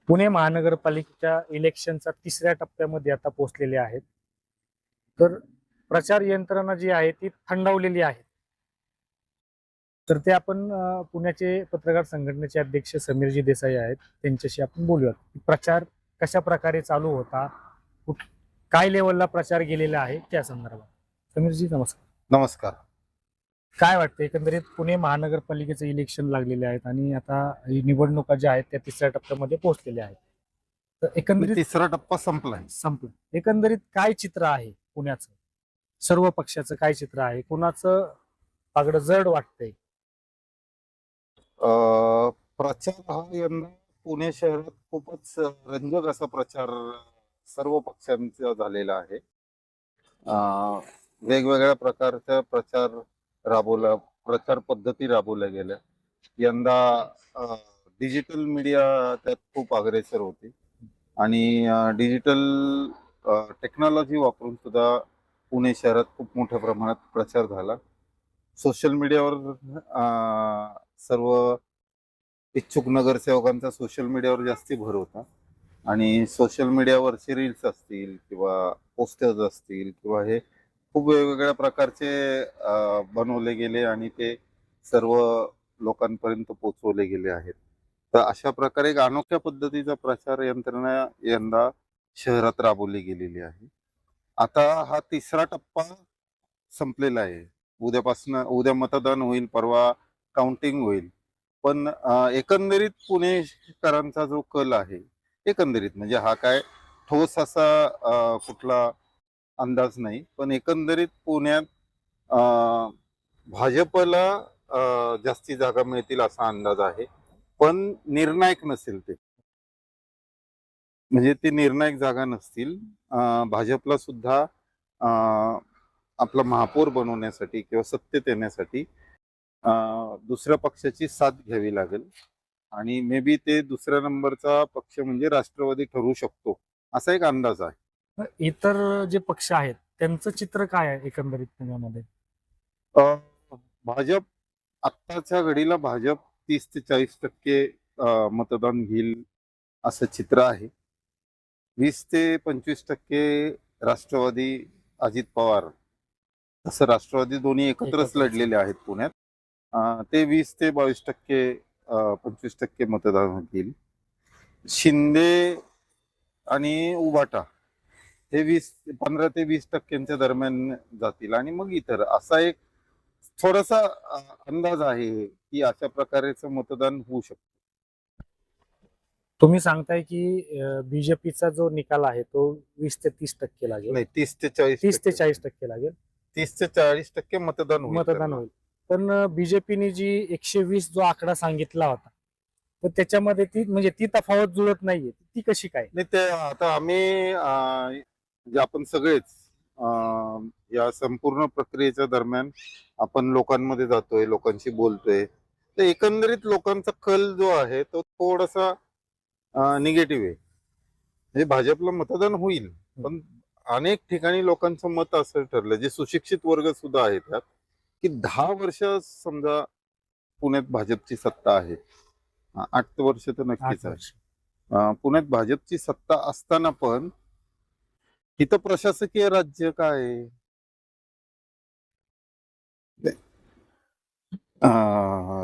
पुणे महानगरपालिकेच्या इलेक्शनच्या तिसऱ्या टप्प्यामध्ये आता पोहोचलेले आहेत. तर प्रचार यंत्रणा जी आहे ती थंडावलेली आहे. तर ते आपण पुण्याचे पत्रकार संघटनेचे अध्यक्ष समीरजी देसाई आहेत, त्यांच्याशी आपण बोलूयात. प्रचार कशा प्रकारे चालू होता, काय लेवलला प्रचार गेलेला आहे त्या संदर्भात. समीरजी नमस्कार. नमस्कार. काय वाटतं एकंदरीत पुणे महानगरपालिकेचे इलेक्शन लागलेले आहेत आणि आता ही निवडणुका ज्या आहेत त्या तिसऱ्या टप्प्यामध्ये पोहोचलेल्या आहेत. तर एकंदरीत तिसरा टप्पा संपलाय. एकंदरीत काय चित्र आहे पुण्याचं, सर्व पक्षाचं काय चित्र आहे, कोणाचं पागड जड वाटतंय? प्रचार हा यंदा पुणे शहरात खूपच रंजक असा प्रचार सर्व पक्षांचा झालेला आहे. वेगवेगळ्या प्रकारच्या प्रचार पद्धती राबवल्या गेल्या. यंदा डिजिटल मीडिया त्यात खूप अग्रेसर होती आणि डिजिटल टेक्नॉलॉजी वापरून सुद्धा पुणे शहरात खूप मोठ्या प्रमाणात प्रचार झाला. सोशल मीडियावर सर्व इच्छुक नगरसेवकांचा सोशल मीडियावर जास्ती भर होता आणि सोशल मीडियावरचे रील्स असतील किंवा पोस्टर्स असतील किंवा हे खूप वेगवेगळ्या प्रकारचे बनवले गेले आणि ते सर्व लोकांपर्यंत पोहोचवले गेले आहेत. तर अशा प्रकारे एक अनोख्या पद्धतीचा प्रचार यंत्रणा यंदा शहरात राबवली गेलेली आहे. आता हा तिसरा टप्पा संपलेला आहे. उद्या मतदान होईल, परवा काउंटिंग होईल. पण एकंदरीत पुणेकरांचा जो कल आहे, एकंदरीत म्हणजे हा काय ठोस असा कुठला अंदाज नाही, पण एकंदरीत पुण्यात भाजपला जास्ती जागा मिळतील असा अंदाज आहे. पण निर्णायक नसेल ते, म्हणजे ते निर्णायक जागा नसतील. भाजपला सुद्धा आपला महापौर बनवण्यासाठी किंवा सत्तेत येण्यासाठी दुसऱ्या पक्षाची साथ घ्यावी लागेल आणि मे बी ते दुसऱ्या नंबरचा पक्ष म्हणजे राष्ट्रवादी ठरू शकतो असा एक अंदाज आहे. इतर जे पक्ष आहेत त्यांचं चित्र काय आहे एकंदरीत पुण्यामध्ये? भाजप आत्ताच्या घडीला भाजप 30 ते 40% मतदान घेईल असं चित्र आहे. 20 ते 25% राष्ट्रवादी अजित पवार, तसं राष्ट्रवादी दोन्ही एकत्रच लढलेले आहेत पुण्यात. ते 20 ते 22% 25% मतदान घेईल. शिंदे आणि उबाटा हे 15 ते 20% दरम्यान जातील आणि मग इतर असा एक थोडासा अंदाज आहे की अशा प्रकारचं मतदान होऊ शकतं. तुम्ही सांगताय की बीजेपीचा जो निकाल आहे तो 20 ते 30% लागेल? नाही, 30 ते 40% लागेल. 30 ते 40% मतदान होईल. पण बीजेपीने जी 120 जो आकडा सांगितला होता, तर त्याच्यामध्ये ती म्हणजे ती तफावत जुळत नाहीये, ती कशी काय? नाही, ते आता आम्ही म्हणजे आपण सगळेच या संपूर्ण प्रक्रियेच्या दरम्यान आपण लोकांमध्ये जातोय, लोकांशी बोलतोय. तर एकंदरीत लोकांचा कल जो आहे तो थोडासा निगेटिव्ह आहे. म्हणजे भाजपला मतदान होईल, पण अनेक ठिकाणी लोकांचं मत असं ठरलं, जे सुशिक्षित वर्ग सुद्धा आहे त्यात, की 10 वर्ष समजा पुण्यात भाजपची सत्ता आहे. 8 वर्ष तर नक्कीच आहे. पुण्यात भाजपची सत्ता असताना पण इथं प्रशासकीय राज्य काय आहे?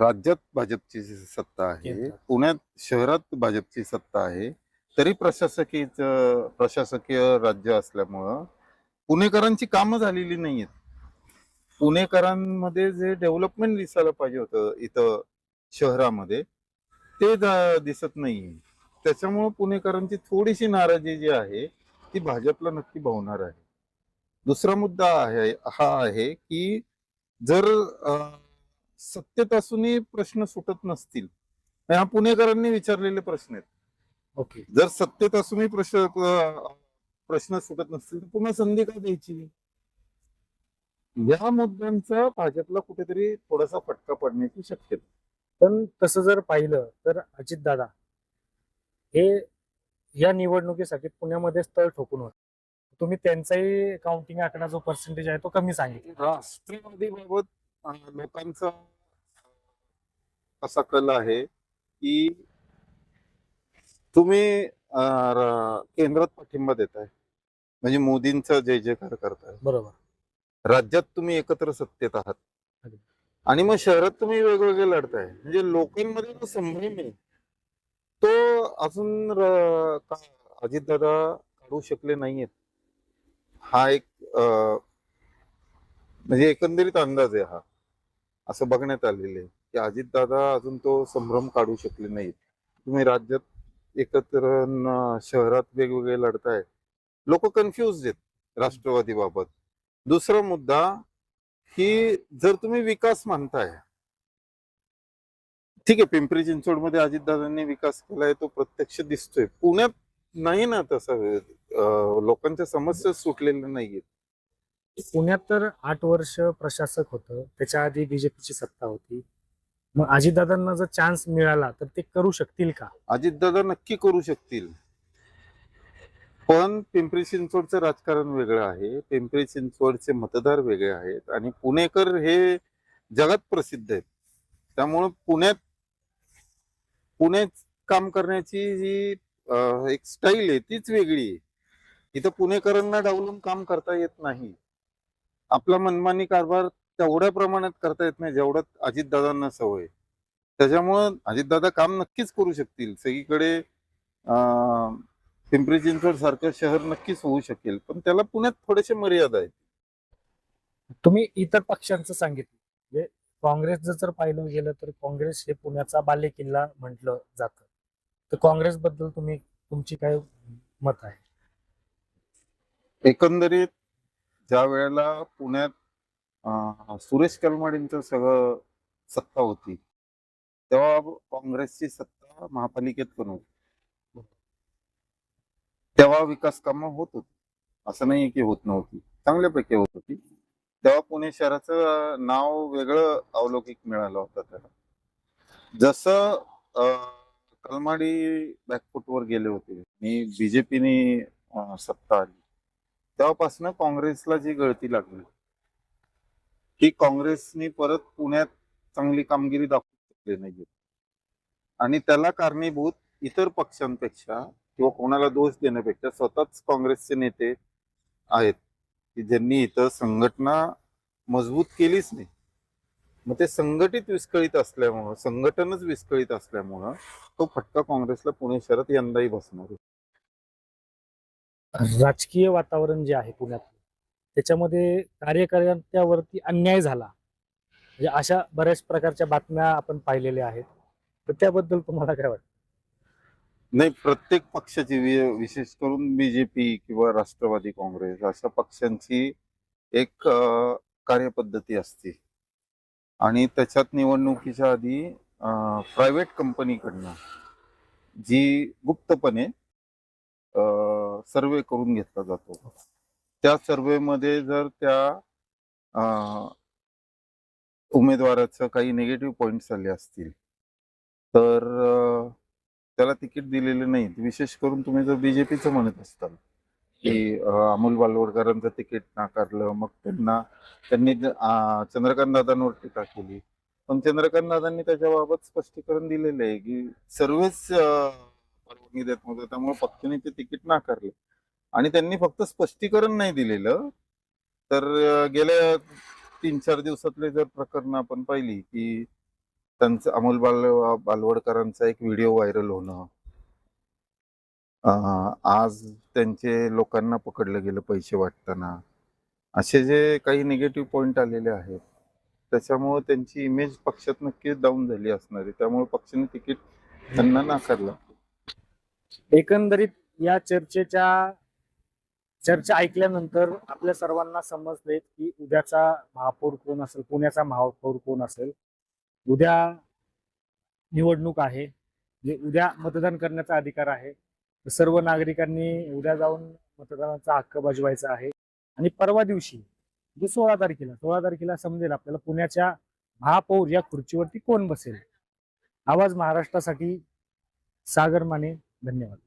राज्यात भाजपची सत्ता आहे, पुण्यात शहरात भाजपची सत्ता आहे, तरी प्रशासकीय राज्य असल्यामुळं पुणेकरांची कामं झालेली नाहीयेत. पुणेकरांमध्ये जे डेव्हलपमेंट दिसायला पाहिजे होतं इथं शहरामध्ये, ते दिसत नाहीये. त्याच्यामुळं पुणेकरांची थोडीशी नाराजी जी आहे ती भाजपला नक्की भावणार आहे. दुसरा मुद्दा हा आहे की जर सत्तेत असूनही प्रश्न सुटत नसतील, हा पुणेकरांनी विचारलेले प्रश्न आहेत. ओके. जर सत्तेत असूनही प्रश्न सुटत नसतील तर पुन्हा संधी का द्यायची? या मुद्द्यांचा भाजपला कुठेतरी थोडासा फटका पडण्याची शक्यता. पण तसं जर पाहिलं तर अजितदादा हे या निवडणुकीसाठी पुण्यामध्ये तळ ठोकून होते. तुम्ही त्यांचाही काउंटिंग आकडा जो पर्सेंटेज आहे तो कमी सांगितला. राष्ट्रवादी बाबत लोकांचा असा कल आहे की तुम्ही केंद्रात पाठिंबा देताय म्हणजे मोदींचा जय जयकार करताय. बरोबर. राज्यात तुम्ही एकत्र सत्तेत आहात अगदी. आणि मग शहरात तुम्ही वेगवेगळे लढताय. म्हणजे लोकांमध्ये जो संभ्रम आहे तो अजून अजितदादा काढू शकले नाहीयेत. हा एक म्हणजे एकंदरीत अंदाज आहे हा. असं बघण्यात आलेलं आहे की अजितदादा अजून तो संभ्रम काढू शकले नाहीत. तुम्ही राज्यात एकत्र शहरात वेगवेगळे लढताय. लोक कन्फ्युज आहेत राष्ट्रवादीबाबत. दुसरा मुद्दा की जर तुम्ही विकास म्हणताय, ठीक आहे, पिंपरी चिंचवडमध्ये अजितदादांनी विकास केलाय तो प्रत्यक्ष दिसतोय. पुण्यात नाही ना तसं. लोकांच्या समस्या सुटलेल्या नाहीयेत. पुण्यात तर 8 वर्ष प्रशासक होतं, त्याच्या आधी बीजेपीची सत्ता होती. मग अजितदादांना जर चान्स मिळाला तर ते करू शकतील का? अजितदादा नक्की करू शकतील, पण पिंपरी चिंचवडचं राजकारण वेगळं आहे. पिंपरी चिंचवडचे मतदार वेगळे आहेत आणि पुणेकर हे जगात प्रसिद्ध आहेत. त्यामुळे पुण्यात काम करण्याची जी एक स्टाईल आहे तीच वेगळी आहे. इथं पुणेकरांना डावलून काम करता येत नाही. आपला मनमानी कारभार तेवढ्या प्रमाणात करता येत नाही जेवढ्यात अजितदादांना सवय. त्याच्यामुळं अजितदादा काम नक्कीच करू शकतील. सगळीकडे पिंपरी चिंचवड सारखं शहर नक्कीच होऊ शकेल, पण त्याला पुण्यात थोडेसे मर्यादा आहेत. तुम्ही इतर पक्षांचं सांगितलं, म्हणजे काँग्रेसचं जर पाहिलं गेलं तर काँग्रेस हे पुण्याचा बालेकिल्ला म्हटलं जातं. तर काँग्रेसबद्दल तुमची काय मत आहे? एकंदरीत ज्या वेळेला पुण्यात सुरेश कलमाडींचं सगळं सत्ता होती तेव्हा काँग्रेसची सत्ता महापालिकेत पण होती. तेव्हा विकास कामं होत होती, असं नाही की होत नव्हती, चांगल्यापैकी होत होती. तेव्हा पुणे शहराचं नाव वेगळं अवलौकिक मिळालं होतं त्याला. जसं कलमाडी बॅकफुटवर गेले होते आणि बीजेपीने सत्ता आली तेव्हापासून काँग्रेसला जी गळती लागली ती काँग्रेसने परत पुण्यात चांगली कामगिरी दाखवू शकली नाहीये. आणि त्याला कारणीभूत इतर पक्षांपेक्षा किंवा कोणाला दोष देण्यापेक्षा स्वतःच काँग्रेसचे नेते आहेत की ज्यांनी इथं संघटना मजबूत केलीच नाही. मग ते संघटनच विस्कळीत असल्यामुळं तो फटका काँग्रेसला पुणे शहरात यंदाही बसणार आहे. राजकीय वातावरण जे आहे पुण्यात, त्याच्यामध्ये कार्यकर्त्यावरती अन्याय झाला, म्हणजे अशा बऱ्याच प्रकारच्या बातम्या आपण पाहिलेल्या आहेत. तर त्याबद्दल तुम्हाला काय वाटतं? नाही, प्रत्येक पक्षाची विशेष करून बीजेपी किंवा राष्ट्रवादी काँग्रेस अशा पक्षांची एक कार्यपद्धती असते आणि त्याच्यात निवडणुकीच्या आधी प्रायव्हेट कंपनीकडनं जी गुप्तपणे सर्वे करून घेतला जातो. त्या सर्वेमध्ये जर त्या उमेदवाराचं काही निगेटिव्ह पॉइंट्स आले असतील तर त्याला तिकीट दिलेलं नाही. विशेष करून तुम्ही जर बीजेपीचं म्हणत असताल की अमोल बालवडकरांचं तिकीट नाकारलं, मग त्यांनी चंद्रकांत दादांवर टीका केली. पण चंद्रकांत दादांनी त्याच्याबाबत स्पष्टीकरण दिलेलं आहे की सर्वच परवानगी देत नव्हतं, त्यामुळे पक्षाने ते तिकीट नाकारले. आणि त्यांनी फक्त स्पष्टीकरण नाही दिलेलं तर गेल्या 3-4 दिवसातले जर प्रकरण आपण पाहिली की त्यांचं अमोल बालवडकरांचा एक व्हिडिओ व्हायरल होणं, आज त्यांचे लोकांना पकडलं गेलं पैसे वाटताना, असे जे काही निगेटिव्ह पॉइंट आलेले आहेत त्याच्यामुळे त्यांची इमेज पक्षात नक्कीच डाऊन झाली असणार आहे. त्यामुळे पक्षाने तिकीट त्यांना नाकारलं. एकंदरीत या चर्चा ऐकल्यानंतर आपल्या सर्वांना समजले की उद्याचा महापौर कोण असेल, पुण्याचा महापौर कोण असेल. उद्या निवडणूक आहे, म्हणजे उद्या मतदान करण्याचा अधिकार आहे. सर्व नागरिकांनी उद्या जाऊन मतदानाचा हक्क बजवायचा आहे. आणि परवा दिवशी म्हणजे 16 तारखेला समजेल आपल्याला पुण्याच्या महापौर या खुर्चीवरती कोण बसेल. आवाज महाराष्ट्रासाठी सागर माने, धन्यवाद.